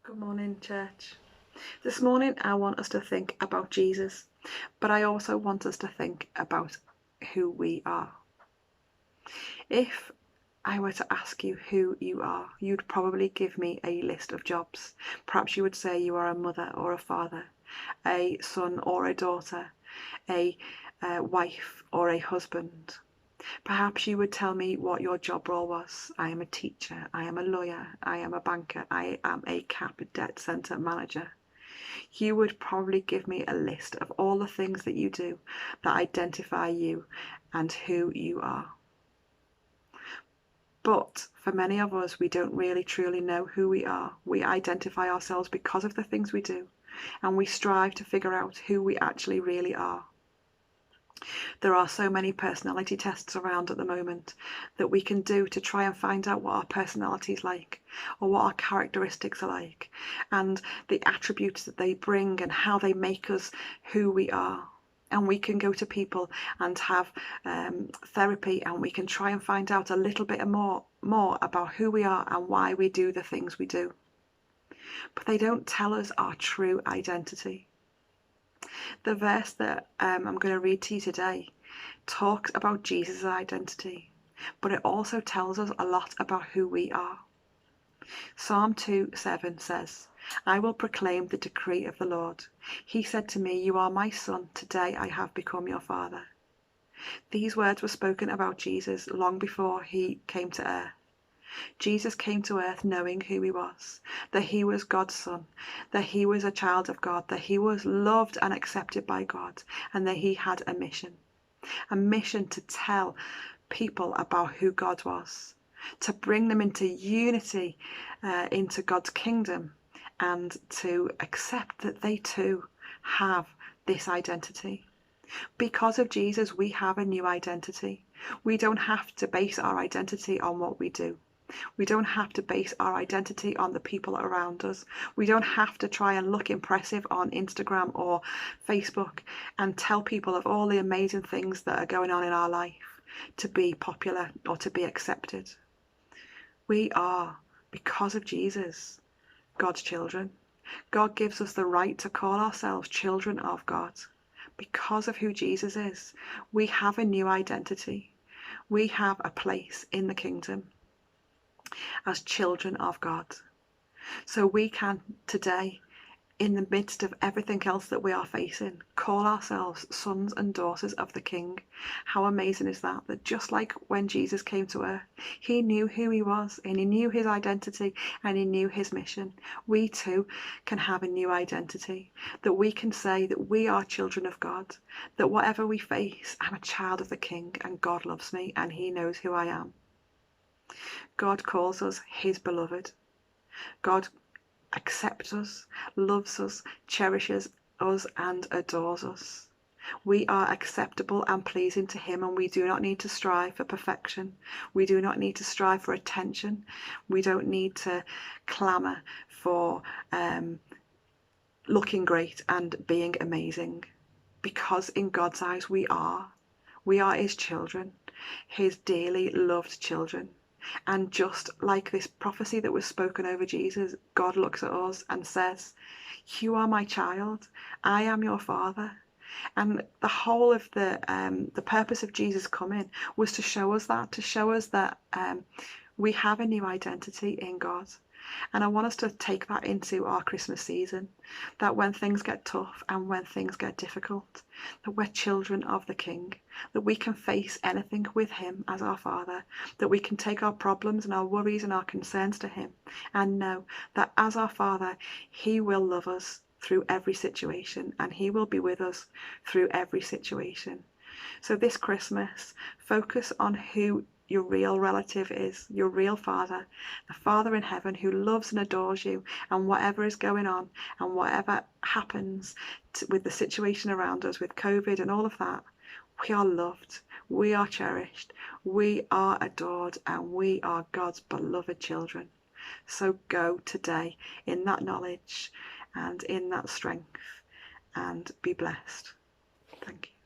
Good morning, church. This morning I want us to think about Jesus, but I also want us to think about who we are. If I were to ask you who you are, you'd probably give me a list of jobs. Perhaps you would say you are a mother or a father, a son or a daughter, a wife or a husband. Perhaps you would tell me what your job role was. I am a teacher, I am a lawyer, I am a banker, I am a CAP debt centre manager. You would probably give me a list of all the things that you do that identify you and who you are. But for many of us, we don't really truly know who we are. We identify ourselves because of the things we do, and we strive to figure out who we actually really are. There are so many personality tests around at the moment that we can do to try and find out what our personality is like, or what our characteristics are like, and the attributes that they bring and how they make us who we are. And we can go to people and have therapy, and we can try and find out a little bit more about who we are and why we do the things we do. But they don't tell us our true identity. The verse that I'm going to read to you today talks about Jesus' identity, but it also tells us a lot about who we are. Psalm 2:7 says, I will proclaim the decree of the Lord. He said to me, you are my son, today I have become your father. These words were spoken about Jesus long before he came to earth. Jesus came to earth knowing who he was, that he was God's son, that he was a child of God, that he was loved and accepted by God, and that he had a mission to tell people about who God was, to bring them into unity, into God's kingdom, and to accept that they too have this identity. Because of Jesus, we have a new identity. We don't have to base our identity on what we do. We don't have to base our identity on the people around us. We don't have to try and look impressive on Instagram or Facebook and tell people of all the amazing things that are going on in our life to be popular or to be accepted. We are, because of Jesus, God's children. God gives us the right to call ourselves children of God. Because of who Jesus is, we have a new identity. We have a place in the kingdom as children of God. So we can today, in the midst of everything else that we are facing, call ourselves sons and daughters of the King. How amazing is that? That just like when Jesus came to earth, he knew who he was, and he knew his identity, and he knew his mission. We too can have a new identity, that we can say that we are children of God, that whatever we face, I'm a child of the King, and God loves me, and he knows who I am. God calls us his beloved. God accepts us, loves us, cherishes us, and adores us. We are acceptable and pleasing to him, and we do not need to strive for perfection. We do not need to strive for attention. We don't need to clamour for looking great and being amazing, because in God's eyes we are his children, his dearly loved children. And just like this prophecy that was spoken over Jesus, God looks at us and says, you are my child, I am your father. And the whole of the purpose of Jesus coming was to show us that we have a new identity in God. And I want us to take that into our Christmas season, that when things get tough and when things get difficult, that we're children of the King, that we can face anything with him as our Father, that we can take our problems and our worries and our concerns to him and know that as our Father, he will love us through every situation, and he will be with us through every situation. So this Christmas, focus on who your real relative is, your real Father, the Father in heaven who loves and adores you, and whatever is going on and whatever happens with the situation around us with COVID and all of that, we are loved, we are cherished, we are adored, and we are God's beloved children. So go today in that knowledge and in that strength, and be blessed. Thank you.